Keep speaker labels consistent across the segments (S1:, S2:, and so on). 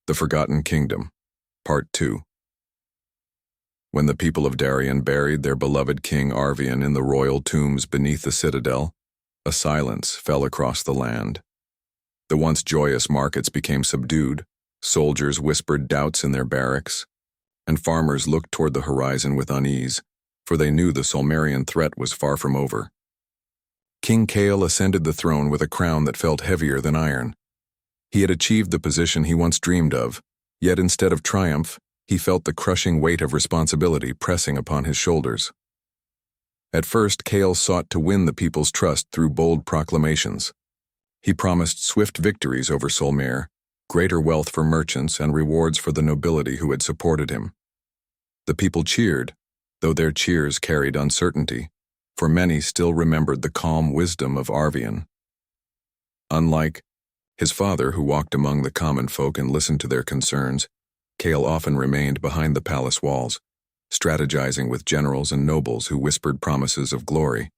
S1: The Forgotten Kingdom, Part 2. When the people of Darien buried their beloved King Arvian in the royal tombs beneath the citadel, a silence fell across the land. The once joyous markets became subdued, soldiers whispered doubts in their barracks, and farmers looked toward the horizon with unease, for they knew the Solmerian threat was far from over. King Kale ascended the throne with a crown that felt heavier than iron. He had achieved the position he once dreamed of, yet instead of triumph, he felt the crushing weight of responsibility pressing upon his shoulders. At first, Kale sought to win the people's trust through bold proclamations. He promised swift victories over Solmer, greater wealth for merchants, and rewards for the nobility who had supported him. The people cheered, though their cheers carried uncertainty, for many still remembered the calm wisdom of Arvian. Unlike his father, who walked among the common folk and listened to their concerns, Kale often remained behind the palace walls, strategizing with generals and nobles who whispered promises of glory.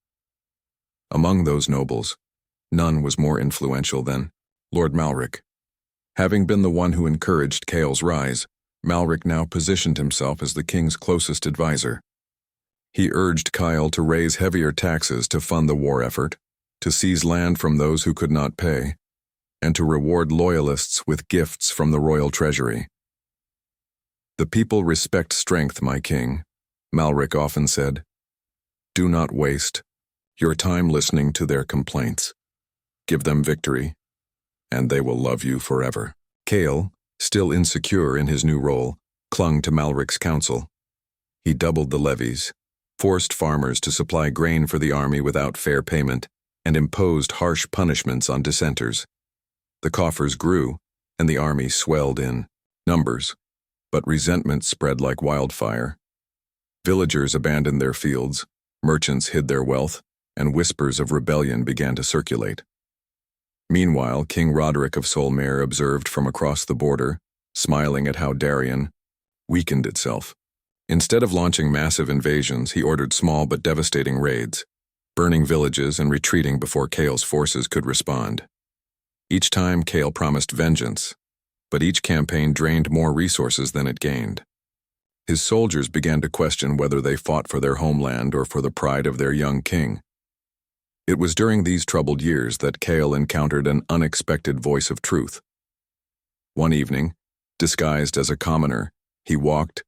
S1: Among those nobles, none was more influential than Lord Malric. Having been the one who encouraged Kale's rise, Malric now positioned himself as the king's closest advisor. He urged Kyle to raise heavier taxes to fund the war effort, to seize land from those who could not pay, and to reward loyalists with gifts from the royal treasury. "The people respect strength, my king," Malric often said. "Do not waste your time listening to their complaints. Give them victory, and they will love you forever." Kale, still insecure in his new role, clung to Malric's counsel. He doubled the levies, forced farmers to supply grain for the army without fair payment, and imposed harsh punishments on dissenters. The coffers grew, and the army swelled in numbers, but resentment spread like wildfire. Villagers abandoned their fields, merchants hid their wealth, and whispers of rebellion began to circulate. Meanwhile, King Roderick of Solmer observed from across the border, smiling at how Darien weakened itself. Instead of launching massive invasions, he ordered small but devastating raids, burning villages and retreating before Kale's forces could respond. Each time, Kale promised vengeance, but each campaign drained more resources than it gained. His soldiers began to question whether they fought for their homeland or for the pride of their young king. It was during these troubled years that Kale encountered an unexpected voice of truth. One evening, disguised as a commoner, he walked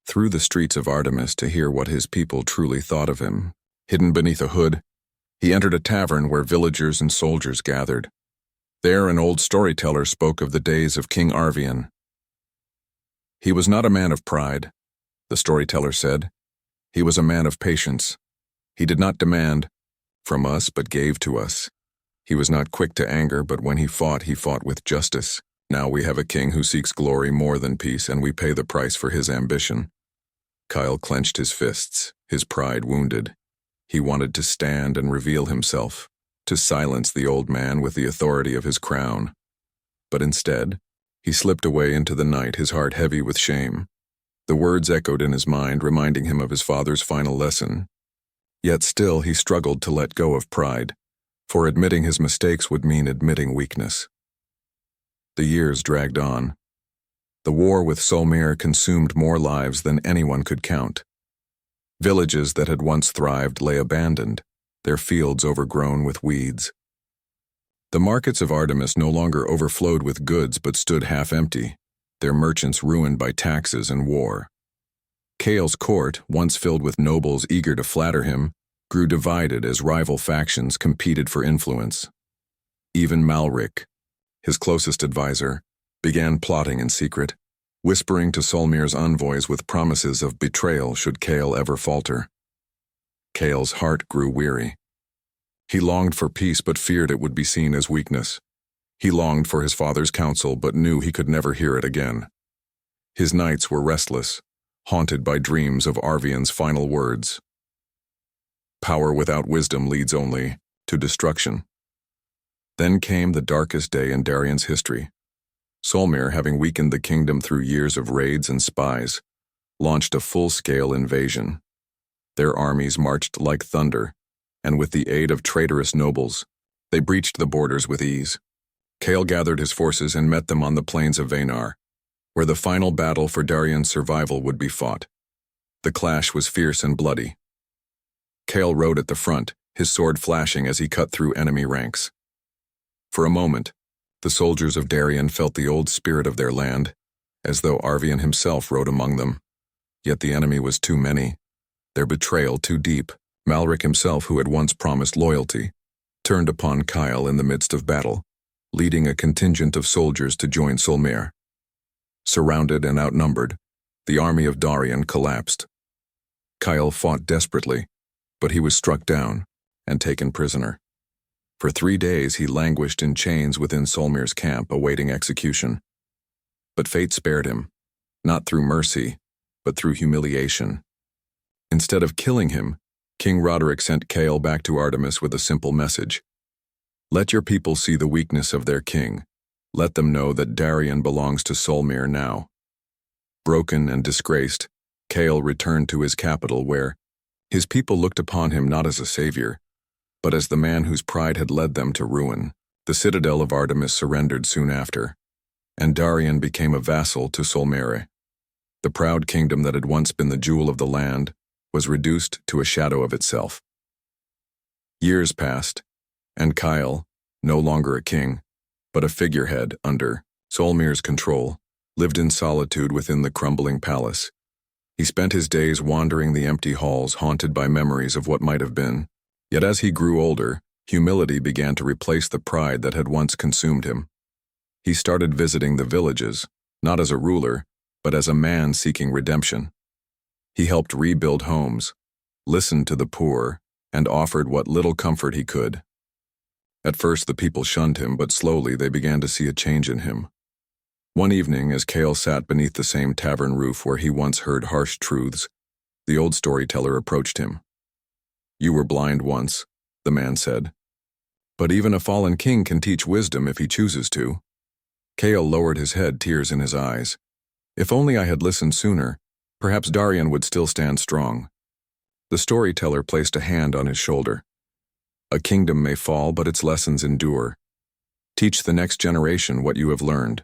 S1: through the streets of Artemis to hear what his people truly thought of him. Hidden beneath a hood, he entered a tavern where villagers and soldiers gathered. There, an old storyteller spoke of the days of King Arvian. "He was not a man of pride," the storyteller said. "He was a man of patience. He did not demand from us, but gave to us. He was not quick to anger, but when he fought with justice. Now we have a king who seeks glory more than peace, and we pay the price for his ambition." Kyle clenched his fists, his pride wounded. He wanted to stand and reveal himself, to silence the old man with the authority of his crown. But instead, he slipped away into the night, his heart heavy with shame. The words echoed in his mind, reminding him of his father's final lesson. Yet still he struggled to let go of pride, for admitting his mistakes would mean admitting weakness. The years dragged on. The war with Solmer consumed more lives than anyone could count. Villages that had once thrived lay abandoned, their fields overgrown with weeds. The markets of Artemis no longer overflowed with goods but stood half empty, their merchants ruined by taxes and war. Kale's court, once filled with nobles eager to flatter him, grew divided as rival factions competed for influence. Even Malric, his closest advisor, began plotting in secret, whispering to Solmer's envoys with promises of betrayal should Kale ever falter. Kale's heart grew weary. He longed for peace but feared it would be seen as weakness. He longed for his father's counsel but knew he could never hear it again. His nights were restless, haunted by dreams of Arvian's final words. "Power without wisdom leads only to destruction." Then came the darkest day in Darien's history. Solmer, having weakened the kingdom through years of raids and spies, launched a full-scale invasion. Their armies marched like thunder, and with the aid of traitorous nobles, they breached the borders with ease. Kale gathered his forces and met them on the plains of Vanar, where the final battle for Darien's survival would be fought. The clash was fierce and bloody. Cale rode at the front, his sword flashing as he cut through enemy ranks. For a moment, the soldiers of Darien felt the old spirit of their land, as though Arvian himself rode among them. Yet the enemy was too many, their betrayal too deep. Malric himself, who had once promised loyalty, turned upon Kyle in the midst of battle, leading a contingent of soldiers to join Solmer. Surrounded and outnumbered, the army of Darien collapsed. Kyle fought desperately, but he was struck down and taken prisoner. For 3 days he languished in chains within Solmer's camp, awaiting execution. But fate spared him, not through mercy, but through humiliation. Instead of killing him, King Roderick sent Cale back to Artemis with a simple message. Let your people see the weakness of their king. Let them know that Darien belongs to Solmer now. Broken and disgraced, Cale returned to his capital where his people looked upon him not as a savior, but as the man whose pride had led them to ruin. The citadel of Artemis surrendered soon after, and Darien became a vassal to Solmer. The proud kingdom that had once been the jewel of the land was reduced to a shadow of itself. Years passed, and Kyle, no longer a king, but a figurehead under Solmer's control, lived in solitude within the crumbling palace. He spent his days wandering the empty halls, haunted by memories of what might have been. Yet as he grew older, humility began to replace the pride that had once consumed him. He started visiting the villages, not as a ruler, but as a man seeking redemption. He helped rebuild homes, listened to the poor, and offered what little comfort he could. At first the people shunned him, but slowly they began to see a change in him. One evening, as Cale sat beneath the same tavern roof where he once heard harsh truths, the old storyteller approached him. You were blind once, the man said. But even a fallen king can teach wisdom if he chooses to. Cale lowered his head, tears in his eyes. If only I had listened sooner, perhaps Darien would still stand strong. The storyteller placed a hand on his shoulder. A kingdom may fall, but its lessons endure. Teach the next generation what you have learned.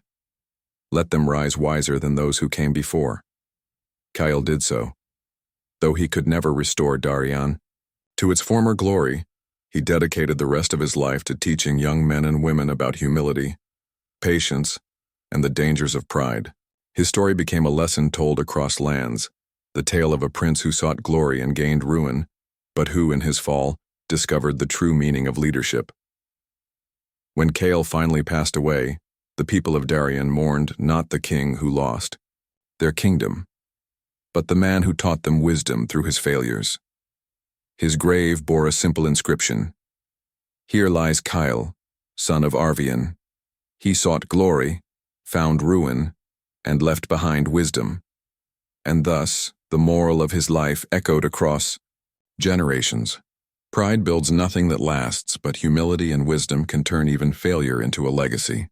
S1: Let them rise wiser than those who came before. Kyle did so. Though he could never restore Darien to its former glory, he dedicated the rest of his life to teaching young men and women about humility, patience, and the dangers of pride. His story became a lesson told across lands, the tale of a prince who sought glory and gained ruin, but who, in his fall, discovered the true meaning of leadership. When Cale finally passed away, the people of Darien mourned not the king who lost their kingdom, but the man who taught them wisdom through his failures. His grave bore a simple inscription. Here lies Kyle, son of Arvian. He sought glory, found ruin, and left behind wisdom. And thus, the moral of his life echoed across generations. Pride builds nothing that lasts, but humility and wisdom can turn even failure into a legacy.